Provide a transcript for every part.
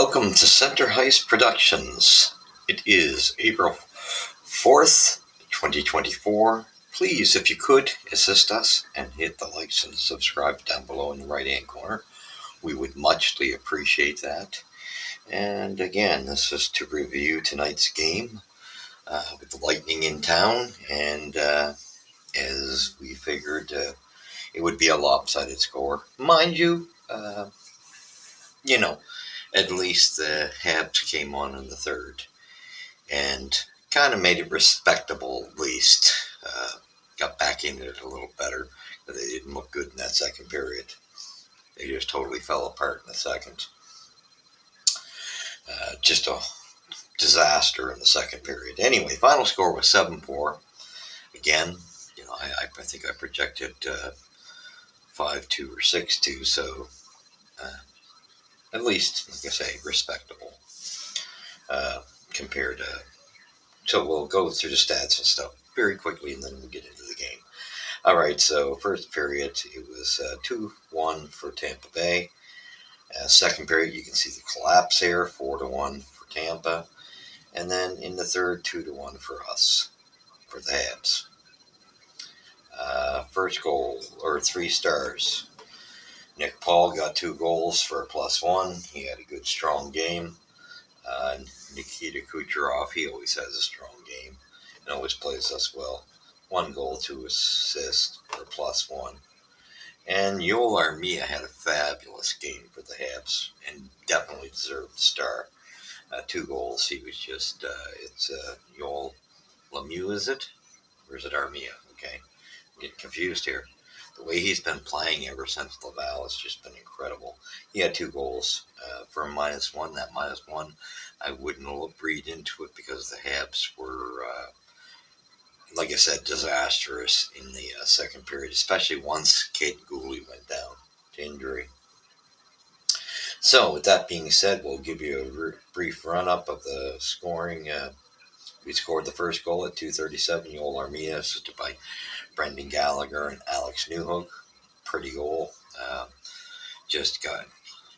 Welcome to Center Heist Productions. It is April 4th, 2024. Please, if you could, assist us and hit the likes and subscribe down below in the right-hand corner. We would muchly appreciate that. And again, this is to review tonight's game with the Lightning in town. And as we figured, it would be a lopsided score. Mind you, at least the Habs came on in the third and kind of made it respectable, at least. Got back into it a little better, but they didn't look good in that second period. They just totally fell apart in the second. Just a disaster in the second period. Anyway, final score was 7-4. Again, I think I projected 5-2 or 6-2, so at least, like I say, respectable compared to. So we'll go through the stats and stuff very quickly, and then we'll get into the game. All right, so first period, it was 2-1 for Tampa Bay. Second period, you can see the collapse here, 4-1 for Tampa. And then in the third, 2-1 for us, for the Habs. First goal, or 3 stars. Nick Paul got 2 goals for a +1. He had a good, strong game. Nikita Kucherov, he always has a strong game and always plays us well. 1 goal, 2 assists for a +1. And Yoel Armia had a fabulous game for the Habs and definitely deserved the star. 2 goals. He was just, it's Yoel Lemieux, is it? Or is it Armia? Okay. I'm getting confused here. The way he's been playing ever since Laval has just been incredible. He had 2 goals for a -1. That -1, I wouldn't read into it because the Habs were, like I said, disastrous in the second period, especially once Kate Gooley went down to injury. So, with that being said, we'll give you a brief run-up of the scoring. We scored the first goal at 2:37. Yoel Armia, assisted by Brendan Gallagher and Alex Newhook. Pretty goal. Just got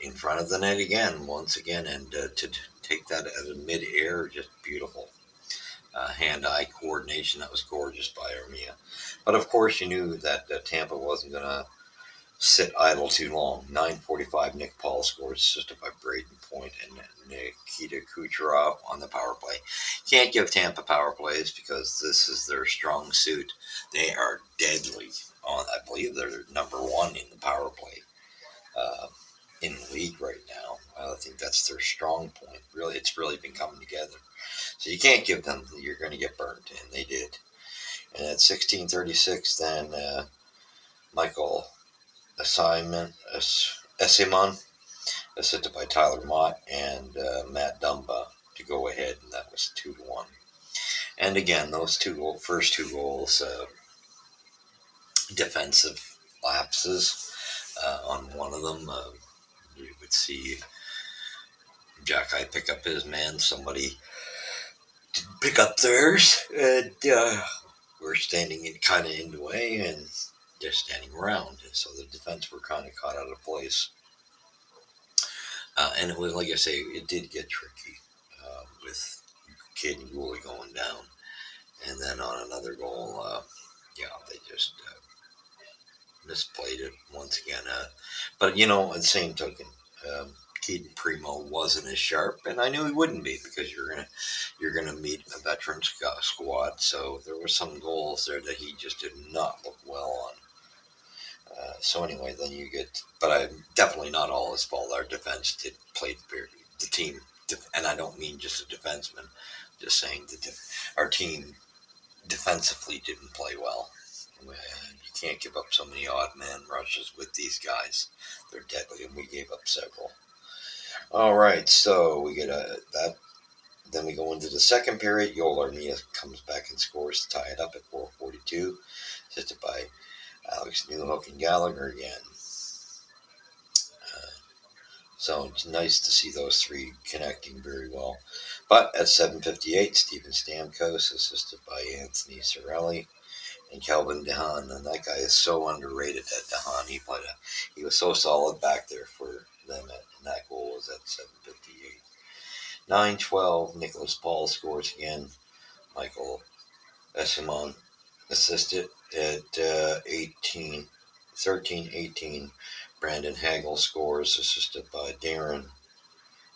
in front of the net again, once again, and to take that out of mid-air, just beautiful. Hand-eye coordination, that was gorgeous by Armia. But of course, you knew that Tampa wasn't going to sit idle too long. 9:45, Nick Paul scores, assisted by Braden Point and Nikita Kucherov on the power play. Can't give Tampa power plays because this is their strong suit. They are deadly. I believe they're #1 in the power play in the league right now. I think that's their strong point. Really, it's really been coming together. So you can't give them. You're going to get burnt, and they did. And at 16:36, then Michael Essayman, assisted by Tyler Mott and Matt Dumba to go ahead, and that was 2-1. And again, those first two goals, defensive lapses on one of them. You would see Jack pick up his man, somebody didn't pick up theirs, and we're standing kind of in the way and just standing around. So the defense were kind of caught out of place. And it was, like I say, it did get tricky with Caden Gooley going down. And then on another goal, they just misplayed it once again. But, at the same token, Caden Primo wasn't as sharp, and I knew he wouldn't be because you're gonna meet a veteran squad. So there were some goals there that he just did not look well on. So anyway, then you get, but definitely not all his fault. Our defense did play the team, and I don't mean just a defenseman. Just saying our team defensively didn't play well. You can't give up so many odd man rushes with these guys. They're deadly, and we gave up several. All right, so we get that. Then we go into the second period. Yoel Armia comes back and scores to tie it up at 4:42, assisted by Alex Newhook and Gallagher again. So it's nice to see those three connecting very well. But at 7:58, Steven Stamkos, assisted by Anthony Cirelli, and Calvin DeHaan, and that guy is so underrated. That DeHaan, he was so solid back there for them, and that goal was at 7:58. 9:12, Nicholas Paul scores again. Michael Esimon assisted at 18, 13:18. Brandon Hagel scores, assisted by Darren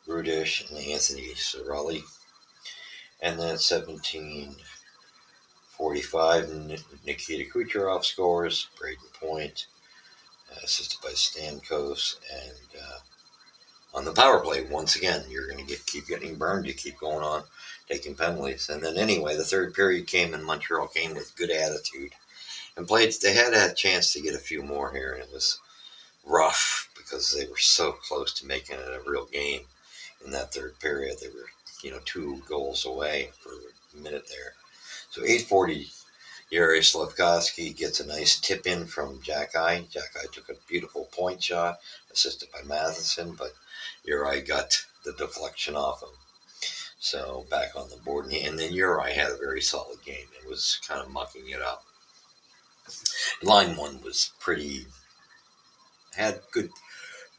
Rudish and Anthony Cirelli. And then at 17:45, Nikita Kucherov scores. Braden Point, assisted by Stamkos. And on the power play, once again, you're going to keep getting burned. You keep going on, taking penalties. And then anyway, the third period came, and Montreal came with good attitude and played. They had a chance to get a few more here, and it was rough because they were so close to making it a real game in that third period. They were, 2 goals away for a minute there. So 8:40, Yuri Slavkovsky gets a nice tip in from Jack-Eye. Jack-Eye took a beautiful point shot, assisted by Matheson, but Yuri got the deflection off him. So back on the board. And then Yuri had a very solid game. It was kind of mucking it up. Line one was had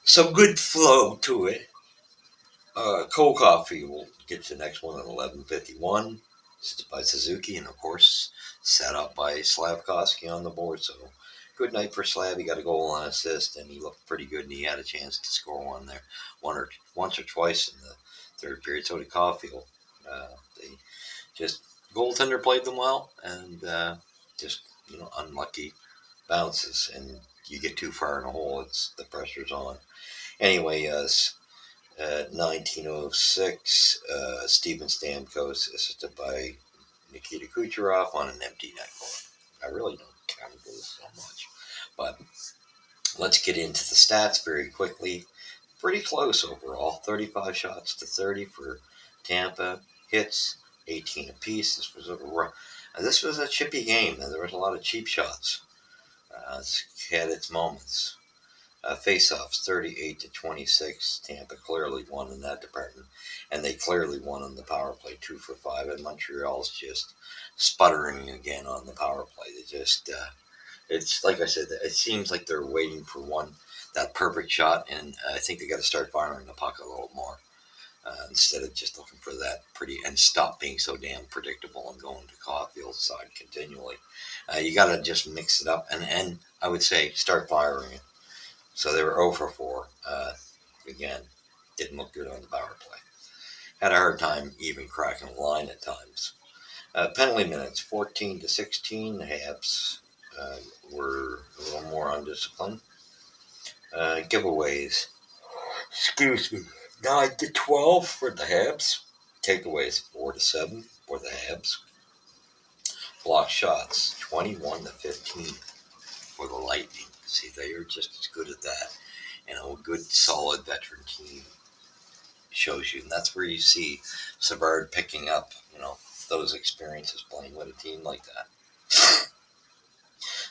some good flow to it. Cole Coffee will get to the next one at 11:51 by Suzuki, and of course, set up by Slavkovsky on the board. So, good night for Slav. He got a goal and assist, and he looked pretty good, and he had a chance to score one there, once or twice in the third period. So did Caulfield. They just goaltender played them well, and just unlucky bounces, and you get too far in a hole, the pressure's on. Anyway, at 19:06, Steven Stamkos, assisted by Nikita Kucherov on an empty net goal. I really don't count those so much. But let's get into the stats very quickly. Pretty close overall. 35 shots to 30 for Tampa. Hits, 18 apiece. This was a chippy game, and there was a lot of cheap shots. It had its moments. Face-offs, 38-26. Tampa clearly won in that department, and they clearly won on the power play, 2 for 5. And Montreal's just sputtering again on the power play. It's like I said, it seems like they're waiting for that perfect shot, and I think they got to start firing the puck a little more instead of just looking for that and stop being so damn predictable and going to Caulfield's side continually. You got to just mix it up, and I would say start firing it. So they were 0 for 4. Again, didn't look good on the power play. Had a hard time even cracking a line at times. Penalty minutes, 14-16. The Habs were a little more undisciplined. Giveaways, 9-12 for the Habs. Takeaways, 4-7 for the Habs. Block shots, 21-15 for the Lightning. See, they are just as good at that. And a good, solid veteran team shows you. And that's where you see Savard picking up, those experiences playing with a team like that.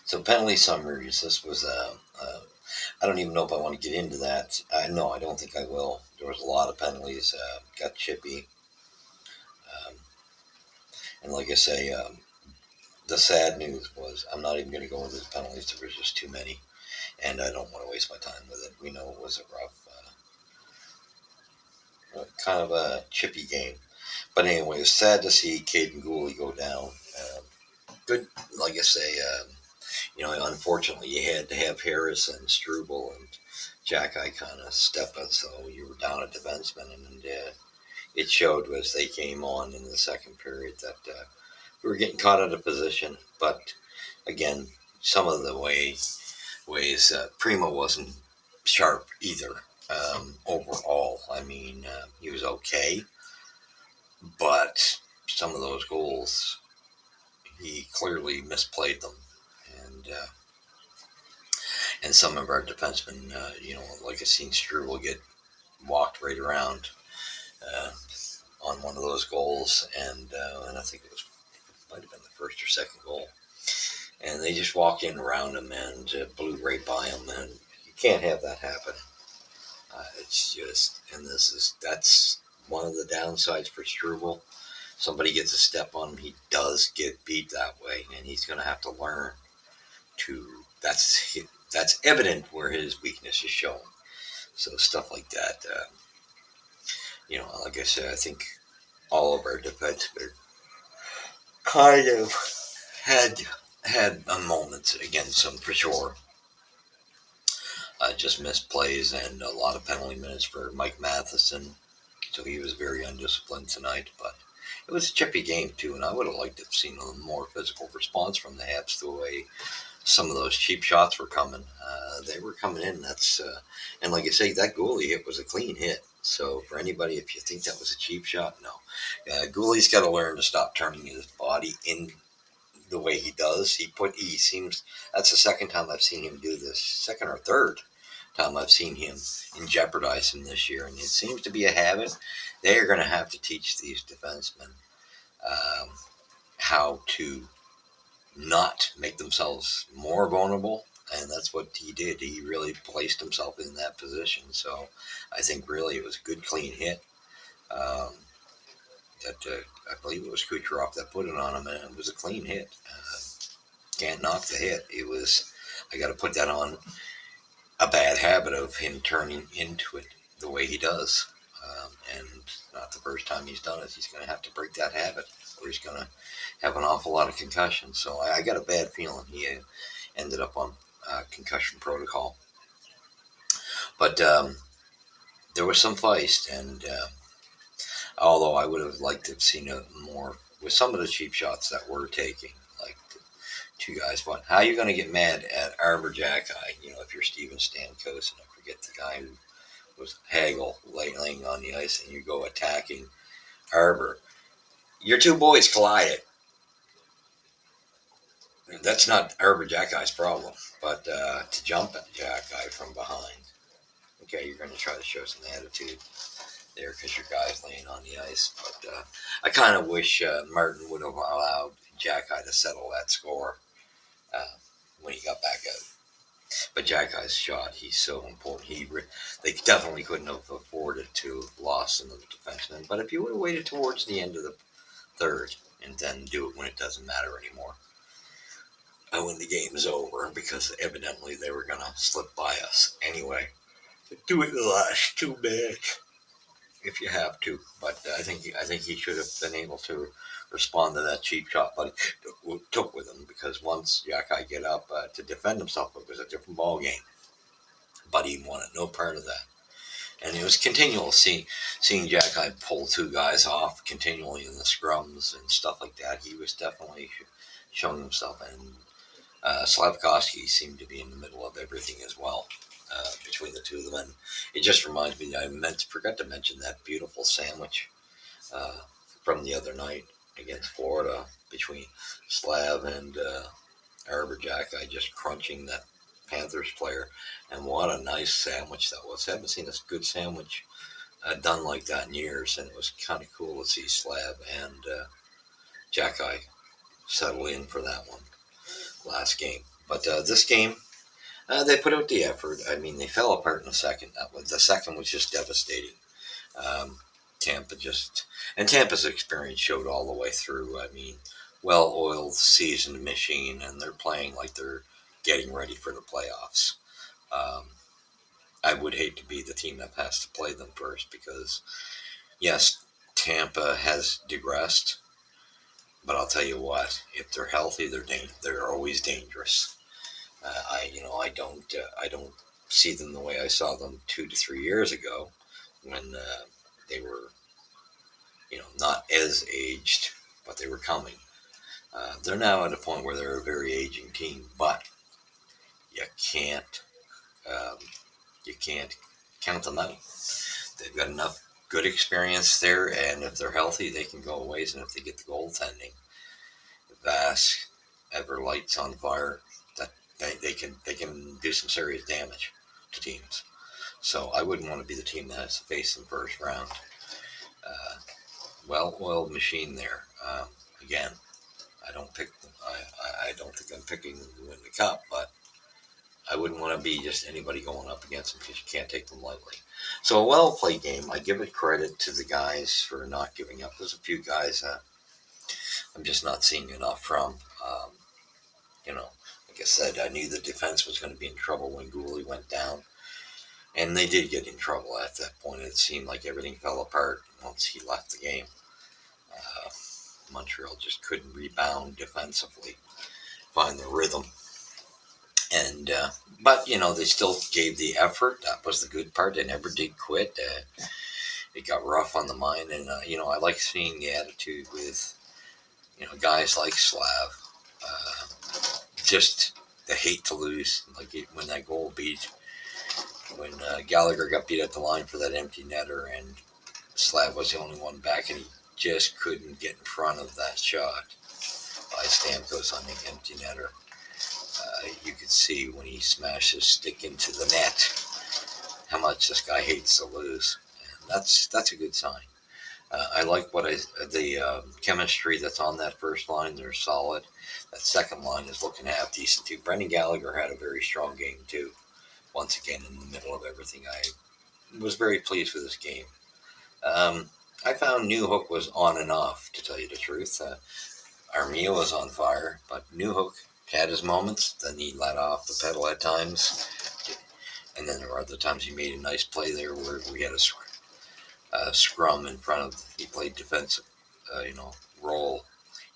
So penalty summaries. This was I don't even know if I want to get into that. No, I don't think I will. There was a lot of penalties. Got chippy. And like I say, the sad news was I'm not even going to go into the penalties. There was just too many. And I don't want to waste my time with it. We know it was a rough, kind of a chippy game. But anyway, it's sad to see Caden Gooley go down. Good, like I say, unfortunately, you had to have Harris and Struble and Jack-Eye kind of step in, so you were down a defenseman, and it showed as they came on in the second period that we were getting caught out of position. But again, some of the ways Primo wasn't sharp either. Overall, I mean, he was okay, but some of those goals, he clearly misplayed them, and some of our defensemen, like I seen Struble get walked right around on one of those goals, and I think might have been the first or second goal, and they just walked in around him and blew right by him, and you can't have that happen. It's just, and that's one of the downsides for Struble. somebody gets a step on him, he does get beat that way, and he's going to have to learn to. That's evident where his weakness is shown. So stuff like that, like I said, I think all of our defense kind of had had moments against him for sure. Just missed plays and a lot of penalty minutes for Mike Matheson. So he was very undisciplined tonight. But it was a chippy game, too, and I would have liked to have seen a more physical response from the Habs the way some of those cheap shots were coming. They were coming in. And like I say, that goalie hit was a clean hit. So for anybody, if you think that was a cheap shot, no. Goalie's got to learn to stop turning his body in the way he does. He seems, that's the second time I've seen him do this, second or third time I've seen him in jeopardize him this year, and it seems to be a habit. They are going to have to teach these defensemen um, how to not make themselves more vulnerable, and that's what he did. He really placed himself in that position. So I think really it was a good clean hit. Um, that I believe it was Kucherov that put it on him, and it was a clean hit. Can't knock the hit. It was. I got to put that on a bad habit of him turning into it the way he does. And not the first time he's done it. He's going to have to break that habit, or he's going to have an awful lot of concussions. So I got a bad feeling he ended up on concussion protocol. But there was some feist, and although I would have liked to have seen it more with some of the cheap shots that we're taking, like two guys. But how are you going to get mad at Arbor Jacki? If you're Steven Stamkos, and I forget the guy who was Hagel laying on the ice, and you go attacking Arbor. Your two boys collided. That's not Arbor Jacki's problem, but to jump at Jacki from behind, okay, you're going to try to show some attitude there because your guy's laying on the ice. But I kind of wish Martin would have allowed Jacki to settle that score when he got back out. But Jacki's shot, he's so important. They definitely couldn't have afforded to have lost another defenseman. But if you would have waited towards the end of the third and then do it when it doesn't matter anymore, when the game is over, because evidently they were going to slip by us anyway. Do it the last 2 minutes if you have to. But I think he should have been able to respond to that cheap shot, but it took with him because once Jacki get up to defend himself, it was a different ball game. But he wanted no part of that. And it was continual seeing Jacki pull two guys off continually in the scrums and stuff like that. He was definitely showing himself, and Slavkovsky seemed to be in the middle of everything as well between the two of them. And it just reminds me, forgot to mention that beautiful sandwich uh, from the other night against Florida between Slav and Arbor Jacki, just crunching that Panthers player. And what a nice sandwich that was. I haven't seen a good sandwich done like that in years, and it was kind of cool to see Slav and Jacki settle in for that one last game. But this game, they put out the effort. I mean, they fell apart in the second. The second was just devastating. Um, Tampa's experience showed all the way through. I mean, well-oiled, seasoned machine, and they're playing like they're getting ready for the playoffs. Um, I would hate to be the team that has to play them first because, yes, Tampa has digressed, but I'll tell you what: if they're healthy, they're always dangerous. I don't see them the way I saw them 2 to 3 years ago when they were, not as aged, but they were coming. They're now at a point where they're a very aging team, but you can't um, you can't count them out. They've got enough good experience there, and if they're healthy, they can go a ways. And if they get the goaltending, Vask, ever lights on fire, that they can do some serious damage to teams. So I wouldn't want to be the team that has to face them first round. Uh, well-oiled machine there. Again, I don't pick. I don't think I'm picking them to win the cup, but I wouldn't want to be just anybody going up against them because you can't take them lightly. So a well played game. I give it credit to the guys for not giving up. There's a few guys I'm just not seeing enough from. Um, you know, like I said, I knew the defense was going to be in trouble when Gooley went down, and they did get in trouble at that point. It seemed like everything fell apart once he left the game. Uh, Montreal just couldn't rebound defensively, find the rhythm, and but they still gave the effort. That was the good part. They never did quit. It got rough on the mind, and I like seeing the attitude with guys like Slav. Uh, just the hate to lose, like when that goal beat, when Gallagher got beat at the line for that empty netter, and Slav was the only one back, and he just couldn't get in front of that shot by Stamkos on the empty netter. You could see when he smashed his stick into the net how much this guy hates to lose, and that's a good sign. I like the chemistry that's on that first line. They're solid. That second line is looking half decent too. Brendan Gallagher had a very strong game too. Once again, in the middle of everything, I was very pleased with this game. Um, I found Newhook was on and off, to tell you the truth. Armia was on fire, but Newhook had his moments. Then he let off the pedal at times, and then there were other times he made a nice play there where we had a scrum in front of. He played defensive, role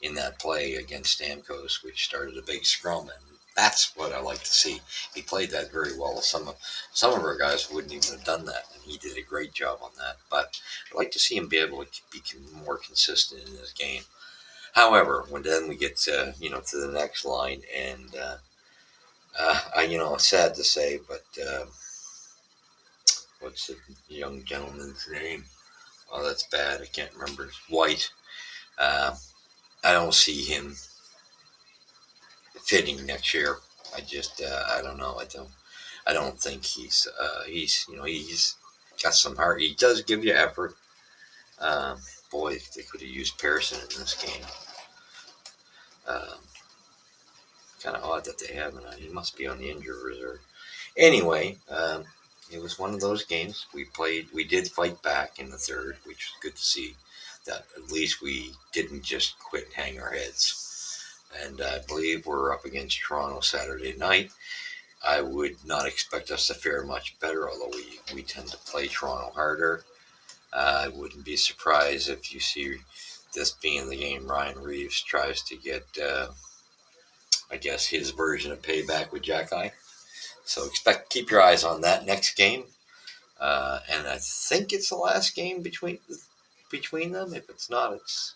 in that play against Stamkos, which started a big scrum, and that's what I like to see. He played that very well. Some of our guys wouldn't even have done that, and he did a great job on that. But I like to see him be able to be more consistent in his game. However, when then we get to the next line, and it's sad to say, but what's the young gentleman's name? Oh, that's bad. I can't remember. White. Uh, I don't see him fitting next year. I don't know. I don't think he's got some heart. He does give you effort. Um, Boy, they could have used Pearson in this game. Um, Kind of odd that they haven't. He must be on the injured reserve. Anyway, it was one of those games. We did fight back in the third, which was good to see. That at least we didn't just quit and hang our heads. And I believe we're up against Toronto Saturday night. I would not expect us to fare much better, although we tend to play Toronto harder. I wouldn't be surprised if you see this being the game Ryan Reeves tries to get, I guess, his version of payback with Jack. So keep your eyes on that next game. And I think it's the last game between them. If it's not, it's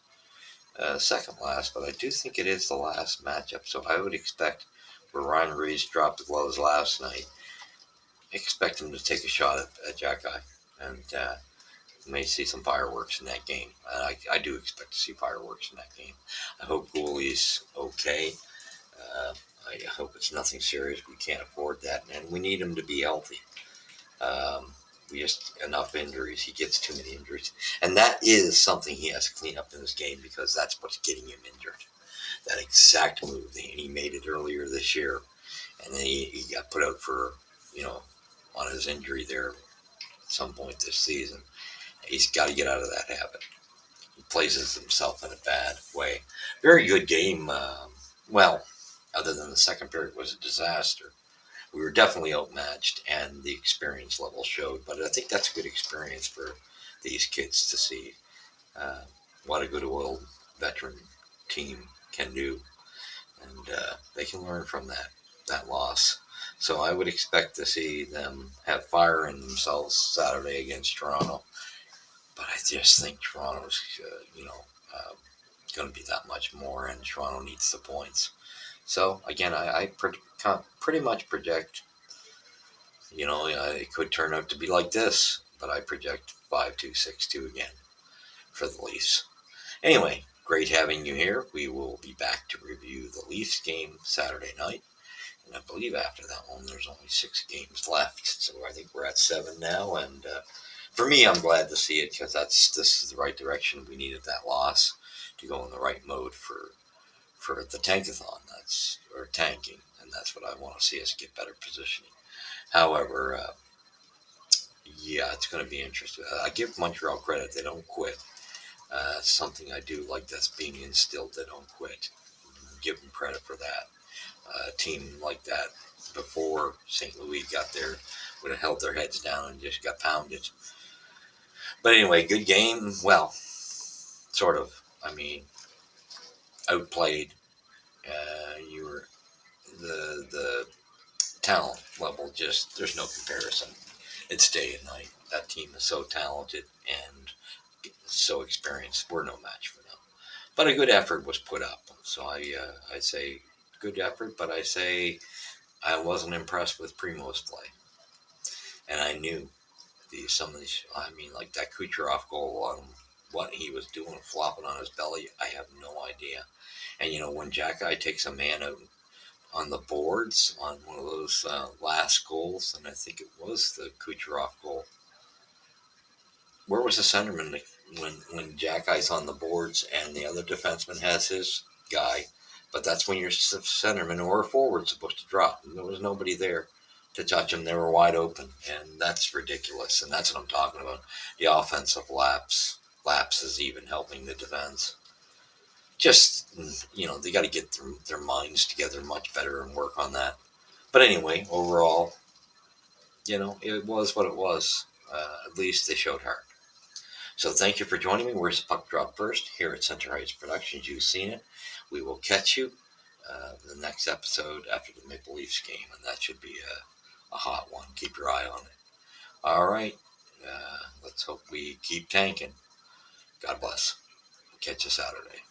second last. But I do think it is the last matchup. So I would expect where Ryan Reeves dropped the gloves last night, expect him to take a shot at Jack, and may see some fireworks in that game. I do expect to see fireworks in that game. I hope Gooley's okay. Uh, I hope it's nothing serious. We can't afford that, and we need him to be healthy. Um, we just enough injuries. He gets too many injuries, and that is something he has to clean up in this game because that's what's getting him injured. That exact move, and he made it earlier this year, and then he got put out for on his injury there at some point this season. He's got to get out of that habit. He places himself in a bad way. Very good game. Well, other than the second period was a disaster. We were definitely outmatched, and the experience level showed. But I think that's a good experience for these kids to see uh, what a good old veteran team can do, and they can learn from that loss. So I would expect to see them have fire in themselves Saturday against Toronto. But I just think Toronto's, uh, going to be that much more, and Toronto needs the points. So again, I pretty much project, it could turn out to be like this, but I project 5-2, 6-2 again for the Leafs. Anyway, great having you here. We will be back to review the Leafs game Saturday night. And I believe after that one, there's only 6 games left. So I think we're at 7 now. And for me, I'm glad to see it because this is the right direction. We needed that loss to go in the right mode for the tankathon. Or tanking, and that's what I want to see us get better positioning. However, yeah, it's going to be interesting. I give Montreal credit; they don't quit. Something I do like that's being instilled. They don't quit. Give them credit for that. A team like that before St. Louis got there would have held their heads down and just got pounded. But anyway, good game. Well, sort of. I mean, outplayed. You were the talent level. Just there's no comparison. It's day and night. That team is so talented and so experienced. We're no match for them. But a good effort was put up. So I say good effort, but I say I wasn't impressed with Primo's play, and I knew some of these. I mean, like that Kucherov goal on what he was doing, flopping on his belly. I have no idea. And when Jack Eye takes a man out on the boards on one of those last goals, and I think it was the Kucherov goal. Where was the centerman when Jack Eye's on the boards and the other defenseman has his guy? But that's when your centerman or forward's supposed to drop. And there was nobody there to touch them. They were wide open, and that's ridiculous. And that's what I'm talking about. The offensive lapses even helping the defense. Just they got to get their minds together much better and work on that. But anyway, overall, it was what it was. At least they showed heart. So thank you for joining me. Where's the Puck Drop First here at Center Heights Productions. You've seen it. We will catch you the next episode after the Maple Leafs game, and that should be a hot one. Keep your eye on it. All right. Let's hope we keep tanking. God bless. Catch you Saturday.